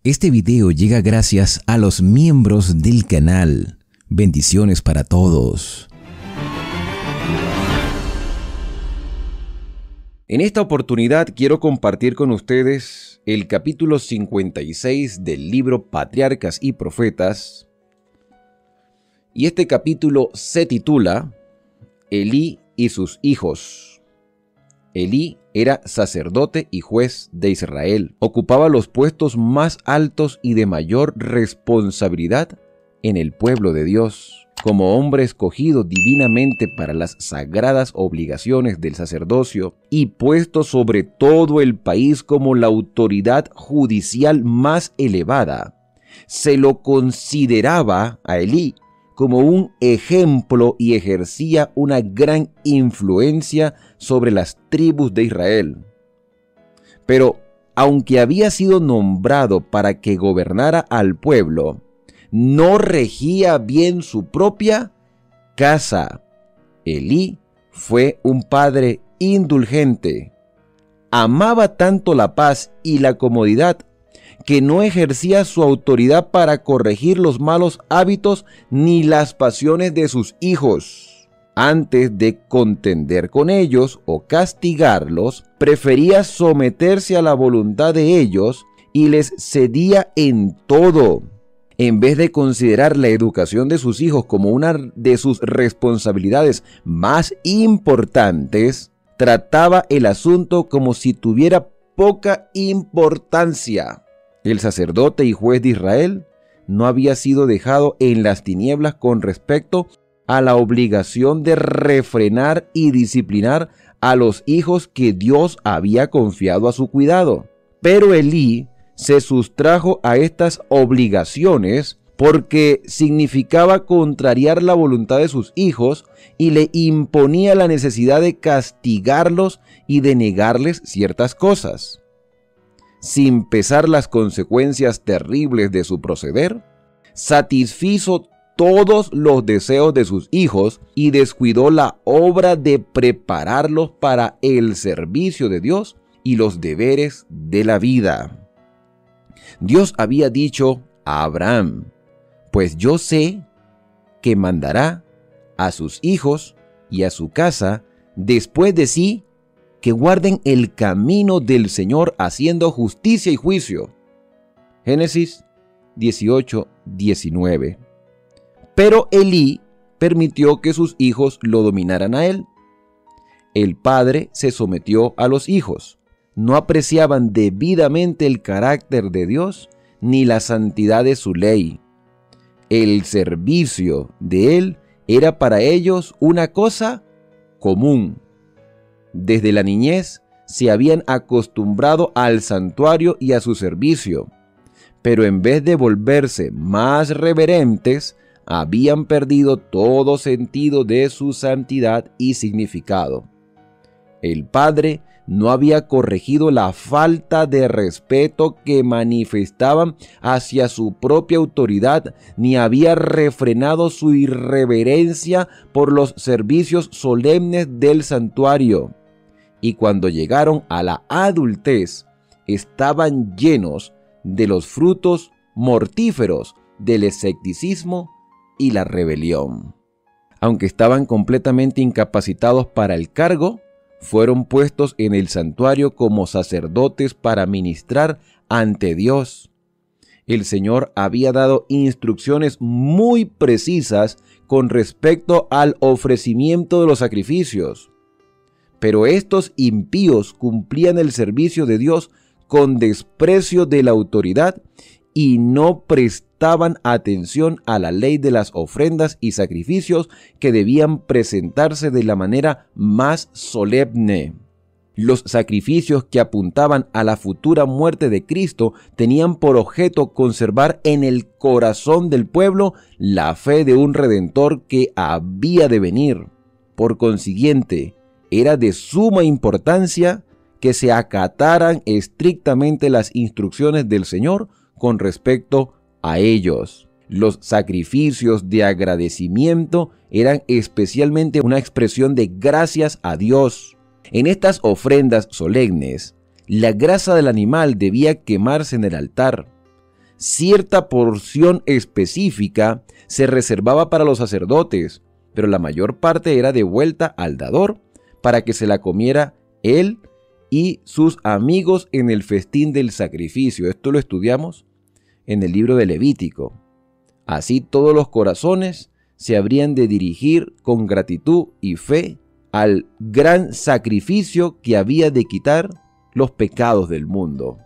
Este video llega gracias a los miembros del canal. Bendiciones para todos. En esta oportunidad quiero compartir con ustedes el capítulo 56 del libro Patriarcas y Profetas. Y este capítulo se titula Elí y sus hijos. Elí era sacerdote y juez de Israel. Ocupaba los puestos más altos y de mayor responsabilidad en el pueblo de Dios. Como hombre escogido divinamente para las sagradas obligaciones del sacerdocio y puesto sobre todo el país como la autoridad judicial más elevada, se lo consideraba a Elí como un ejemplo y ejercía una gran influencia sobre las tribus de Israel. Pero, aunque había sido nombrado para que gobernara al pueblo, no regía bien su propia casa. Elí fue un padre indulgente. Amaba tanto la paz y la comodidad que no ejercía su autoridad para corregir los malos hábitos ni las pasiones de sus hijos. Antes de contender con ellos o castigarlos, prefería someterse a la voluntad de ellos y les cedía en todo. En vez de considerar la educación de sus hijos como una de sus responsabilidades más importantes, trataba el asunto como si tuviera poca importancia. El sacerdote y juez de Israel no había sido dejado en las tinieblas con respecto a la obligación de refrenar y disciplinar a los hijos que Dios había confiado a su cuidado. Pero Elí se sustrajo a estas obligaciones porque significaba contrariar la voluntad de sus hijos y le imponía la necesidad de castigarlos y de negarles ciertas cosas. Sin pesar las consecuencias terribles de su proceder, satisfizo todos los deseos de sus hijos y descuidó la obra de prepararlos para el servicio de Dios y los deberes de la vida. Dios había dicho a Abraham: pues yo sé que mandará a sus hijos y a su casa después de sí que guarden el camino del Señor haciendo justicia y juicio. Génesis 18:19. Pero Elí permitió que sus hijos lo dominaran a él. El padre se sometió a los hijos. No apreciaban debidamente el carácter de Dios ni la santidad de su ley. El servicio de él era para ellos una cosa común. Desde la niñez se habían acostumbrado al santuario y a su servicio, pero en vez de volverse más reverentes, habían perdido todo sentido de su santidad y significado. El padre no había corregido la falta de respeto que manifestaban hacia su propia autoridad, ni había refrenado su irreverencia por los servicios solemnes del santuario. Y cuando llegaron a la adultez, estaban llenos de los frutos mortíferos del escepticismo y la rebelión. Aunque estaban completamente incapacitados para el cargo, fueron puestos en el santuario como sacerdotes para ministrar ante Dios. El Señor había dado instrucciones muy precisas con respecto al ofrecimiento de los sacrificios. Pero estos impíos cumplían el servicio de Dios con desprecio de la autoridad y no prestaban atención a la ley de las ofrendas y sacrificios que debían presentarse de la manera más solemne. Los sacrificios que apuntaban a la futura muerte de Cristo tenían por objeto conservar en el corazón del pueblo la fe de un Redentor que había de venir. Por consiguiente, era de suma importancia que se acataran estrictamente las instrucciones del Señor con respecto a ellos. Los sacrificios de agradecimiento eran especialmente una expresión de gracias a Dios. En estas ofrendas solemnes, la grasa del animal debía quemarse en el altar. Cierta porción específica se reservaba para los sacerdotes, pero la mayor parte era devuelta al dador para que se la comiera él y sus amigos en el festín del sacrificio. Esto lo estudiamos en el libro de Levítico. Así todos los corazones se habrían de dirigir con gratitud y fe al gran sacrificio que había de quitar los pecados del mundo.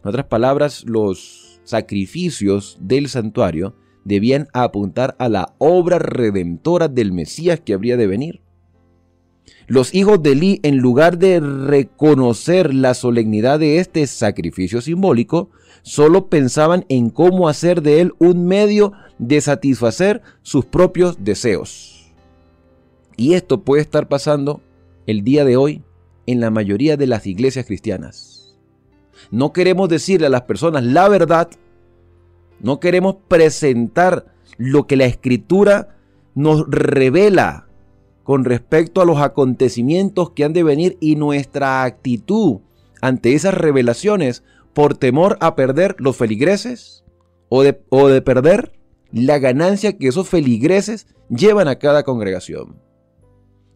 En otras palabras, los sacrificios del santuario debían apuntar a la obra redentora del Mesías que habría de venir. Los hijos de Elí, en lugar de reconocer la solemnidad de este sacrificio simbólico, solo pensaban en cómo hacer de él un medio de satisfacer sus propios deseos. Y esto puede estar pasando el día de hoy en la mayoría de las iglesias cristianas. No queremos decirle a las personas la verdad, no queremos presentar lo que la Escritura nos revela con respecto a los acontecimientos que han de venir y nuestra actitud ante esas revelaciones por temor a perder los feligreses o de perder la ganancia que esos feligreses llevan a cada congregación.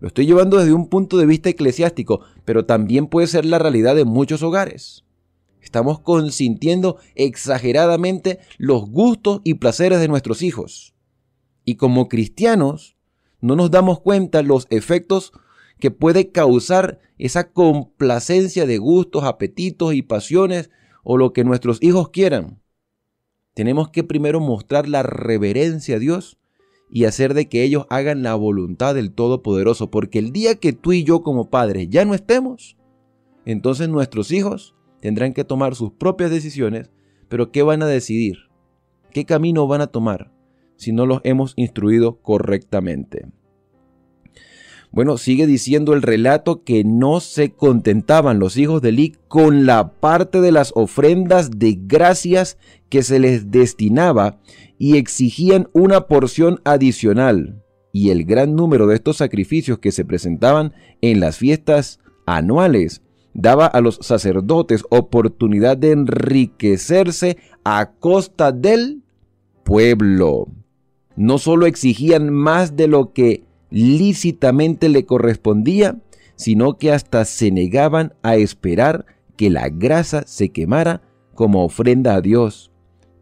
Lo estoy llevando desde un punto de vista eclesiástico, pero también puede ser la realidad de muchos hogares. Estamos consintiendo exageradamente los gustos y placeres de nuestros hijos. Y como cristianos, no nos damos cuenta los efectos que puede causar esa complacencia de gustos, apetitos y pasiones o lo que nuestros hijos quieran. Tenemos que primero mostrar la reverencia a Dios y hacer de que ellos hagan la voluntad del Todopoderoso, porque el día que tú y yo como padres ya no estemos, entonces nuestros hijos tendrán que tomar sus propias decisiones, pero ¿qué van a decidir? ¿Qué camino van a tomar si no los hemos instruido correctamente? Bueno, sigue diciendo el relato que no se contentaban los hijos de Elí con la parte de las ofrendas de gracias que se les destinaba y exigían una porción adicional. Y el gran número de estos sacrificios que se presentaban en las fiestas anuales daba a los sacerdotes oportunidad de enriquecerse a costa del pueblo. No solo exigían más de lo que lícitamente le correspondía, sino que hasta se negaban a esperar que la grasa se quemara como ofrenda a Dios.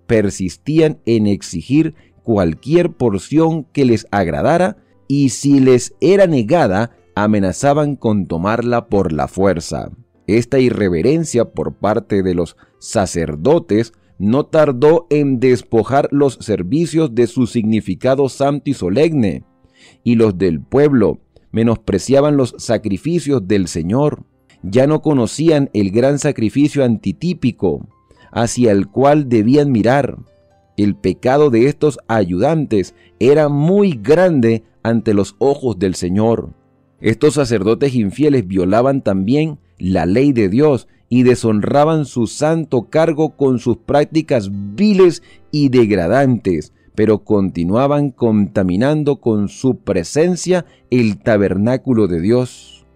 Persistían en exigir cualquier porción que les agradara y si les era negada, amenazaban con tomarla por la fuerza. Esta irreverencia por parte de los sacerdotes no tardó en despojar los servicios de su significado santo y solemne, y los del pueblo menospreciaban los sacrificios del Señor. Ya no conocían el gran sacrificio antitípico hacia el cual debían mirar. El pecado de estos ayudantes era muy grande ante los ojos del Señor. Estos sacerdotes infieles violaban también la ley de Dios y deshonraban su santo cargo con sus prácticas viles y degradantes, pero continuaban contaminando con su presencia el tabernáculo de Dios.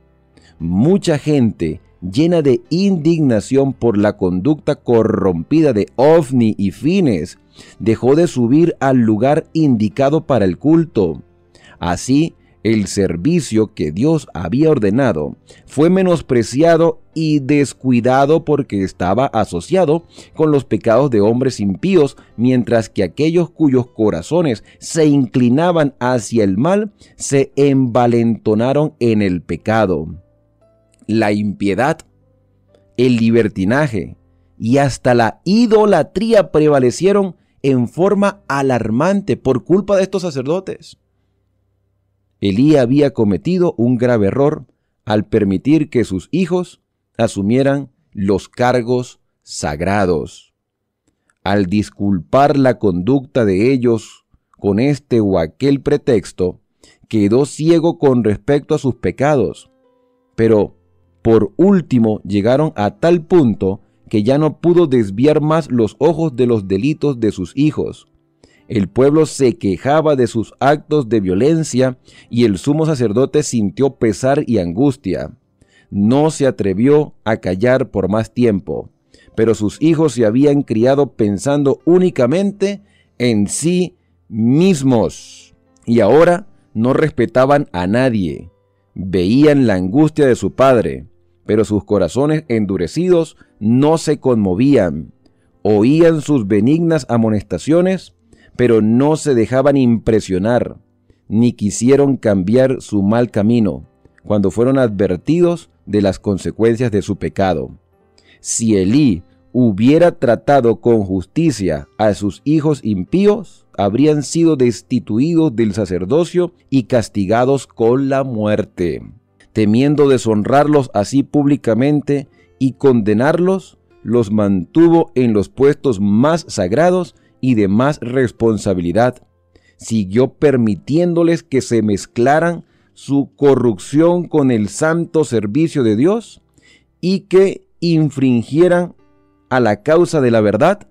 Mucha gente, llena de indignación por la conducta corrompida de Ofni y Fines, dejó de subir al lugar indicado para el culto. Así, el servicio que Dios había ordenado fue menospreciado y descuidado porque estaba asociado con los pecados de hombres impíos, mientras que aquellos cuyos corazones se inclinaban hacia el mal se envalentonaron en el pecado. La impiedad, el libertinaje y hasta la idolatría prevalecieron en forma alarmante por culpa de estos sacerdotes. Elí había cometido un grave error al permitir que sus hijos asumieran los cargos sagrados. Al disculpar la conducta de ellos con este o aquel pretexto, quedó ciego con respecto a sus pecados, pero por último llegaron a tal punto que ya no pudo desviar más los ojos de los delitos de sus hijos. El pueblo se quejaba de sus actos de violencia y el sumo sacerdote sintió pesar y angustia. No se atrevió a callar por más tiempo, pero sus hijos se habían criado pensando únicamente en sí mismos, y ahora no respetaban a nadie. Veían la angustia de su padre, pero sus corazones endurecidos no se conmovían. Oían sus benignas amonestaciones, pero no se dejaban impresionar, ni quisieron cambiar su mal camino, cuando fueron advertidos de las consecuencias de su pecado. Si Elí hubiera tratado con justicia a sus hijos impíos, habrían sido destituidos del sacerdocio y castigados con la muerte. Temiendo deshonrarlos así públicamente y condenarlos, los mantuvo en los puestos más sagrados y de más responsabilidad. Siguió permitiéndoles que se mezclaran su corrupción con el santo servicio de Dios y que infringieran a la causa de la verdad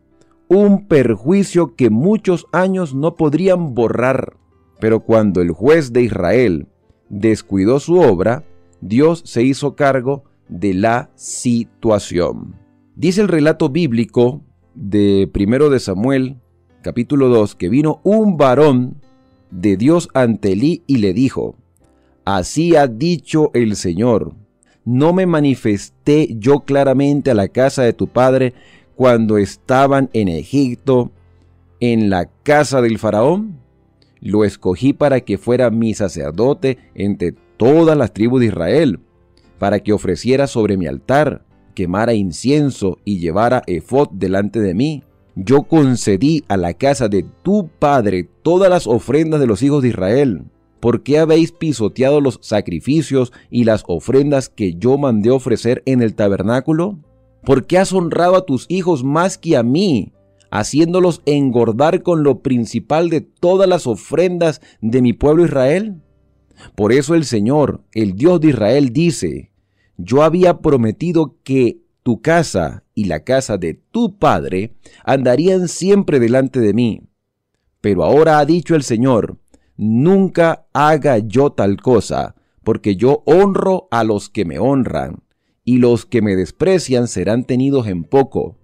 un perjuicio que muchos años no podrían borrar. Pero cuando el juez de Israel descuidó su obra, Dios se hizo cargo de la situación. Dice el relato bíblico de 1 de Samuel, capítulo 2, que vino un varón de Dios ante Elí y le dijo: así ha dicho el Señor, ¿no me manifesté yo claramente a la casa de tu padre cuando estaban en Egipto, en la casa del faraón? Lo escogí para que fuera mi sacerdote entre todas las tribus de Israel, para que ofreciera sobre mi altar, quemara incienso y llevara efod delante de mí. Yo concedí a la casa de tu padre todas las ofrendas de los hijos de Israel. ¿Por qué habéis pisoteado los sacrificios y las ofrendas que yo mandé ofrecer en el tabernáculo? ¿Por qué has honrado a tus hijos más que a mí, haciéndolos engordar con lo principal de todas las ofrendas de mi pueblo Israel? Por eso el Señor, el Dios de Israel, dice: yo había prometido que tu casa y la casa de tu padre andarían siempre delante de mí. Pero ahora ha dicho el Señor: nunca haga yo tal cosa, porque yo honro a los que me honran, y los que me desprecian serán tenidos en poco.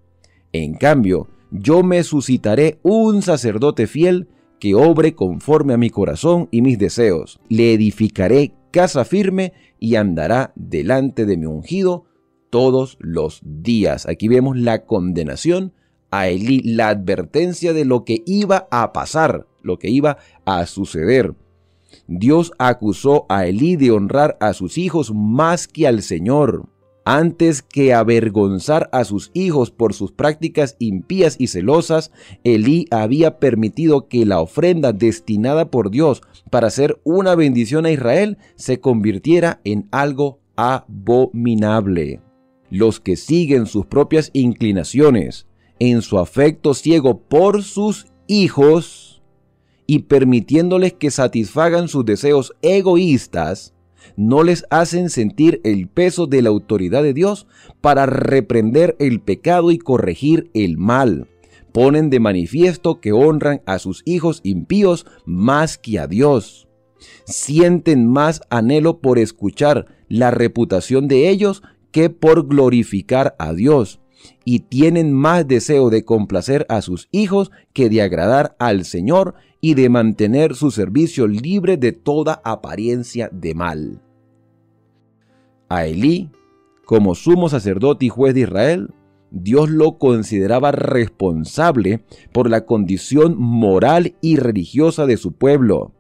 En cambio, yo me suscitaré un sacerdote fiel que obre conforme a mi corazón y mis deseos. Le edificaré casa firme y andará delante de mi ungido todos los días. Aquí vemos la condenación a Elí, la advertencia de lo que iba a pasar, lo que iba a suceder. Dios acusó a Elí de honrar a sus hijos más que al Señor. Antes que avergonzar a sus hijos por sus prácticas impías y celosas, Elí había permitido que la ofrenda destinada por Dios para ser una bendición a Israel se convirtiera en algo abominable. Los que siguen sus propias inclinaciones, en su afecto ciego por sus hijos y permitiéndoles que satisfagan sus deseos egoístas, no les hacen sentir el peso de la autoridad de Dios para reprender el pecado y corregir el mal. Ponen de manifiesto que honran a sus hijos impíos más que a Dios. Sienten más anhelo por escuchar la reputación de ellos que por glorificar a Dios. Y tienen más deseo de complacer a sus hijos que de agradar al Señor y de mantener su servicio libre de toda apariencia de mal. A Elí, como sumo sacerdote y juez de Israel, Dios lo consideraba responsable por la condición moral y religiosa de su pueblo,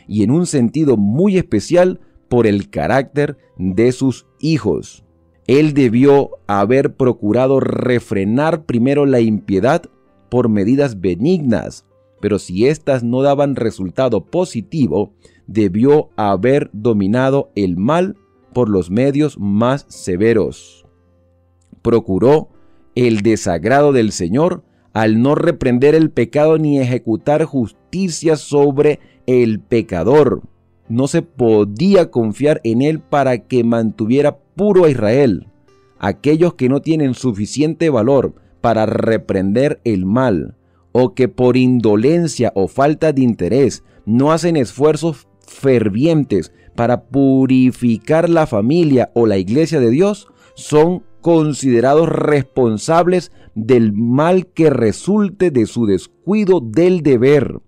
y en un sentido muy especial por el carácter de sus hijos. Él debió haber procurado refrenar primero la impiedad por medidas benignas, pero si éstas no daban resultado positivo, debió haber dominado el mal por los medios más severos. Procuró el desagrado del Señor al no reprender el pecado ni ejecutar justicia sobre el pecador. No se podía confiar en él para que mantuviera puro a Israel. Aquellos que no tienen suficiente valor para reprender el mal, o que por indolencia o falta de interés no hacen esfuerzos fervientes para purificar la familia o la iglesia de Dios, son considerados responsables del mal que resulte de su descuido del deber.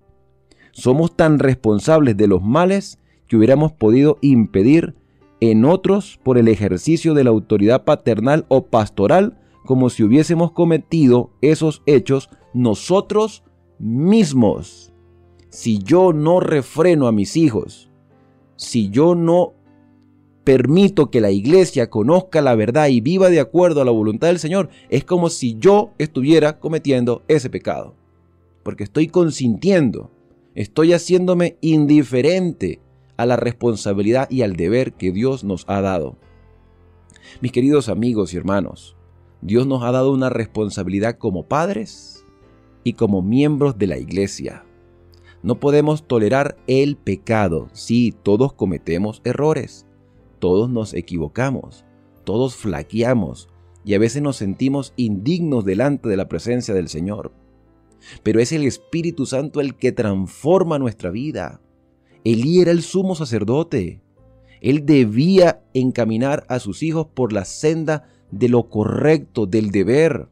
Somos tan responsables de los males que hubiéramos podido impedir en otros por el ejercicio de la autoridad paternal o pastoral, como si hubiésemos cometido esos hechos nosotros mismos. Si yo no refreno a mis hijos, si yo no permito que la iglesia conozca la verdad y viva de acuerdo a la voluntad del Señor, es como si yo estuviera cometiendo ese pecado. Porque estoy consintiendo, estoy haciéndome indiferente a la responsabilidad y al deber que Dios nos ha dado. Mis queridos amigos y hermanos, Dios nos ha dado una responsabilidad como padres y como miembros de la iglesia. No podemos tolerar el pecado. Sí, todos cometemos errores. Todos nos equivocamos, todos flaqueamos y a veces nos sentimos indignos delante de la presencia del Señor. Pero es el Espíritu Santo el que transforma nuestra vida. Elí era el sumo sacerdote. Él debía encaminar a sus hijos por la senda de lo correcto, del deber.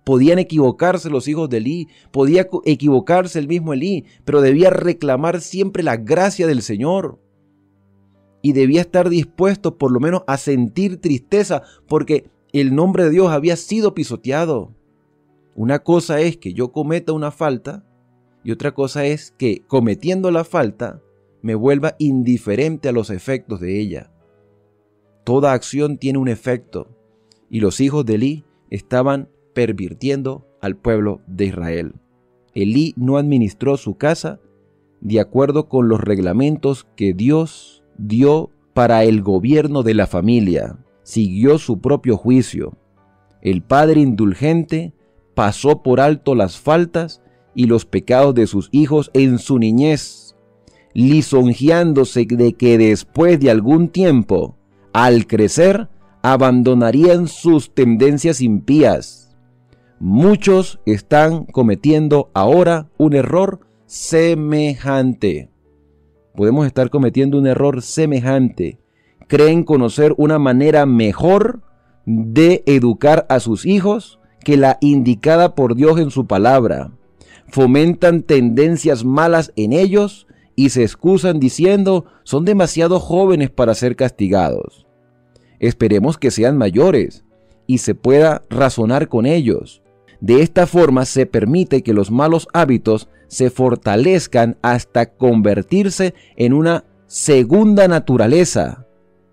Podían equivocarse los hijos de Elí, podía equivocarse el mismo Elí, pero debía reclamar siempre la gracia del Señor. Y debía estar dispuesto por lo menos a sentir tristeza porque el nombre de Dios había sido pisoteado. Una cosa es que yo cometa una falta y otra cosa es que cometiendo la falta me vuelva indiferente a los efectos de ella. Toda acción tiene un efecto y los hijos de Elí estaban pervirtiendo al pueblo de Israel. Elí no administró su casa de acuerdo con los reglamentos que Dios dio para el gobierno de la familia. Siguió su propio juicio. El padre indulgente pasó por alto las faltas y los pecados de sus hijos en su niñez, lisonjeándose de que después de algún tiempo, al crecer, abandonarían sus tendencias impías. Muchos están cometiendo ahora un error semejante. Podemos estar cometiendo un error semejante. Creen conocer una manera mejor de educar a sus hijos que la indicada por Dios en su palabra. Fomentan tendencias malas en ellos y se excusan diciendo son demasiado jóvenes para ser castigados. Esperemos que sean mayores y se pueda razonar con ellos. De esta forma se permite que los malos hábitos se fortalezcan hasta convertirse en una segunda naturaleza.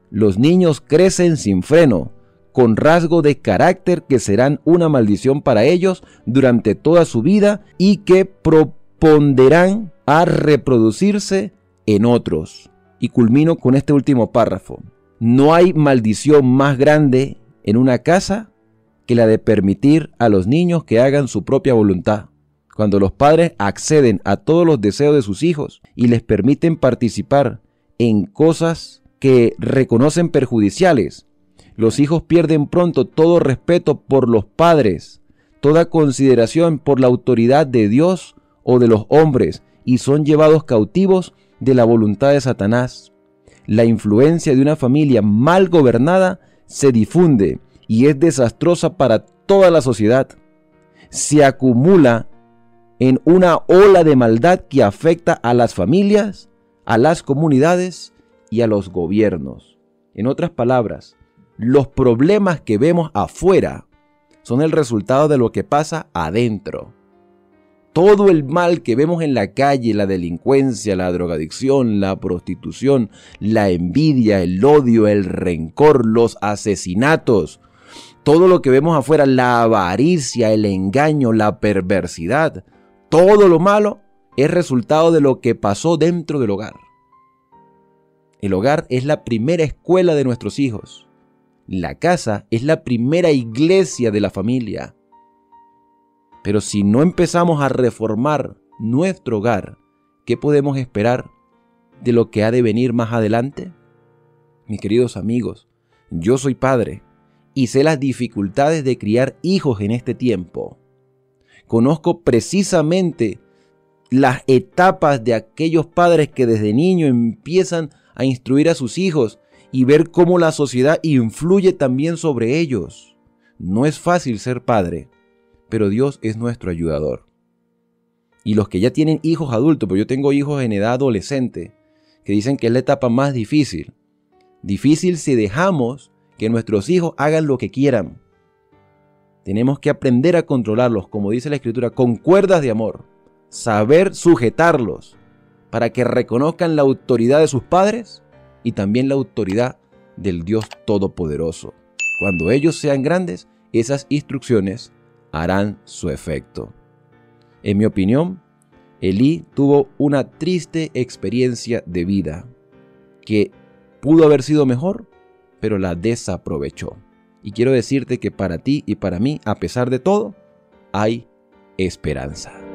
Los niños crecen sin freno, con rasgos de carácter que serán una maldición para ellos durante toda su vida y que proponderán a reproducirse en otros. Y culmino con este último párrafo. No hay maldición más grande en una casa que la de permitir a los niños que hagan su propia voluntad. Cuando los padres acceden a todos los deseos de sus hijos y les permiten participar en cosas que reconocen perjudiciales, los hijos pierden pronto todo respeto por los padres, toda consideración por la autoridad de Dios o de los hombres y son llevados cautivos de la voluntad de Satanás. La influencia de una familia mal gobernada se difunde y es desastrosa para toda la sociedad. Se acumula en una ola de maldad que afecta a las familias, a las comunidades y a los gobiernos. En otras palabras, los problemas que vemos afuera son el resultado de lo que pasa adentro. Todo el mal que vemos en la calle, la delincuencia, la drogadicción, la prostitución, la envidia, el odio, el rencor, los asesinatos, todo lo que vemos afuera, la avaricia, el engaño, la perversidad, todo lo malo es resultado de lo que pasó dentro del hogar. El hogar es la primera escuela de nuestros hijos. La casa es la primera iglesia de la familia. Pero si no empezamos a reformar nuestro hogar, ¿qué podemos esperar de lo que ha de venir más adelante? Mis queridos amigos, yo soy padre y sé las dificultades de criar hijos en este tiempo. Conozco precisamente las etapas de aquellos padres que desde niños empiezan a instruir a sus hijos y ver cómo la sociedad influye también sobre ellos. No es fácil ser padre, pero Dios es nuestro ayudador. Y los que ya tienen hijos adultos, porque yo tengo hijos en edad adolescente, que dicen que es la etapa más difícil. Difícil si dejamos que nuestros hijos hagan lo que quieran. Tenemos que aprender a controlarlos, como dice la Escritura, con cuerdas de amor. Saber sujetarlos para que reconozcan la autoridad de sus padres y también la autoridad del Dios Todopoderoso. Cuando ellos sean grandes, esas instrucciones harán su efecto. En mi opinión, Elí tuvo una triste experiencia de vida que pudo haber sido mejor, pero la desaprovechó. Y quiero decirte que para ti y para mí, a pesar de todo, hay esperanza.